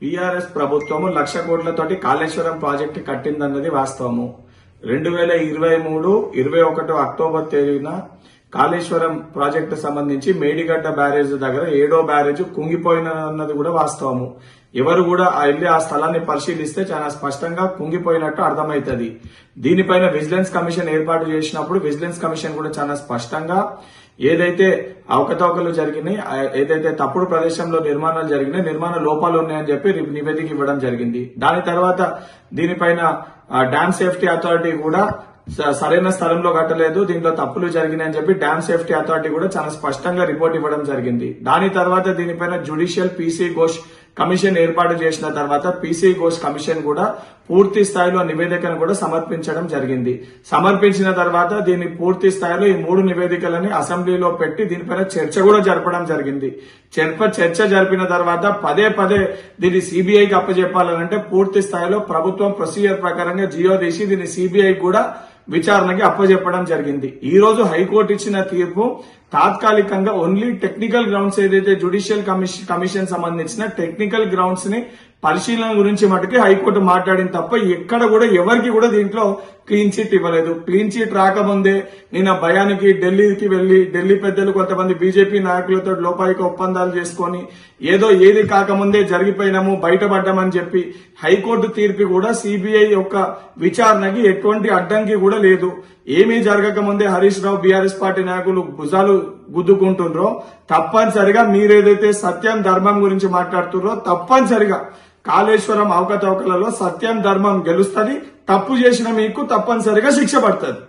TRS ప్రభుత్వము 1,00,000 కోట్లతోటి Kaleshwaram project కట్టిందన్నది వాస్తవము. 2023-21 October తేదీన కాళేశ్వరం ప్రాజెక్టు సంబంధించి మేడిగడ్డ బ్యారేజ్ దగ్గర 7వ బ్యారేజ్ కుంగిపోయినన్నది కూడా వాస్తవము. ఎవరు కూడా వెళ్లి ఆ స్థలాన్ని పరిశీలిస్తే చాలా స్పష్టంగా కుంగిపోయినట్టు అర్థమవుతుంది. దీనిపైన విజిలెన్స్ కమిషన్ ఏర్పాటు చేసినప్పుడు విజిలెన్స్ కమిషన్ కూడా చాలా స్పష్టంగా ఏదైతే అవకతవకలు జరిగినాయి, ఏదైతే తప్పుడు ప్రదేశంలో నిర్మాణాలు జరిగినాయి, నిర్మాణ లోపాలు ఉన్నాయని చెప్పి నివేదిక ఇవ్వడం జరిగింది. దాని తర్వాత దీనిపైన డ్యామ్ సేఫ్టీ అథారిటీ కూడా సరైన స్థలంలో కట్టలేదు, దీంట్లో తప్పులు జరిగినాయని చెప్పి డ్యామ్ సేఫ్టీ అథారిటీ కూడా చాలా స్పష్టంగా రిపోర్ట్ ఇవ్వడం జరిగింది. దాని తర్వాత దీనిపైన జ్యుడిషియల్ పీసీ ఘోష్ కమిషన్ ఏర్పాటు చేసిన తర్వాత పీసీ ఘోష్ కమిషన్ కూడా పూర్తి స్థాయిలో నివేదికను కూడా సమర్పించడం జరిగింది. సమర్పించిన తర్వాత దీన్ని పూర్తి స్థాయిలో ఈ 3 నివేదికలని అసెంబ్లీలో పెట్టి దీనిపైన చర్చ కూడా జరపడం జరిగింది. చర్చ జరిపిన తర్వాత పదే దీన్ని సిబిఐకి అప్పచెప్పాలంటే పూర్తి స్థాయిలో ప్రభుత్వం ప్రొసీజర్ ప్రకారంగా జియో తీసి దీన్ని సిబిఐ కూడా విచారణకి అప్పచెప్పడం జరిగింది. ఈ రోజు హైకోర్టు ఇచ్చిన తీర్పు తాత్కాలికంగా ఓన్లీ టెక్నికల్ గ్రౌండ్స్ ఏదైతే జ్యుడిషియల్ కమిషన్ సంబంధించిన టెక్నికల్ గ్రౌండ్స్ ని పరిశీలన గురించి మటుకే హైకోర్టు మాట్లాడింది తప్ప ఎక్కడ కూడా ఎవరికి కూడా దీంట్లో క్లీన్ చిట్ ఇవ్వలేదు. క్లీన్ చిట్ రాకముందే నిన్న భయానికి ఢిల్లీకి వెళ్లి ఢిల్లీ పెద్దలు కొంతమంది బీజేపీ నాయకులతో లోపాయిక ఒప్పందాలు చేసుకుని ఏది కాకముందే జరిగిపోయినాము బయటపడ్డామని చెప్పి హైకోర్టు తీర్పు కూడా సిబిఐ యొక్క విచారణకి ఎటువంటి అడ్డంకి కూడా లేదు. ఏమీ జరగకముందే హరీష్ రావు బీఆర్ఎస్ పార్టీ నాయకులు భుజాలు గుద్దుకుంటుండ్రో తప్పనిసరిగా మీరేదైతే సత్యం ధర్మం గురించి మాట్లాడుతున్నారో తప్పనిసరిగా కాళేశ్వరం అవకతవకలలో సత్యం ధర్మం గెలుస్తుంది. తప్పు చేసిన మీకు తప్పనిసరిగా శిక్ష పడుతుంది.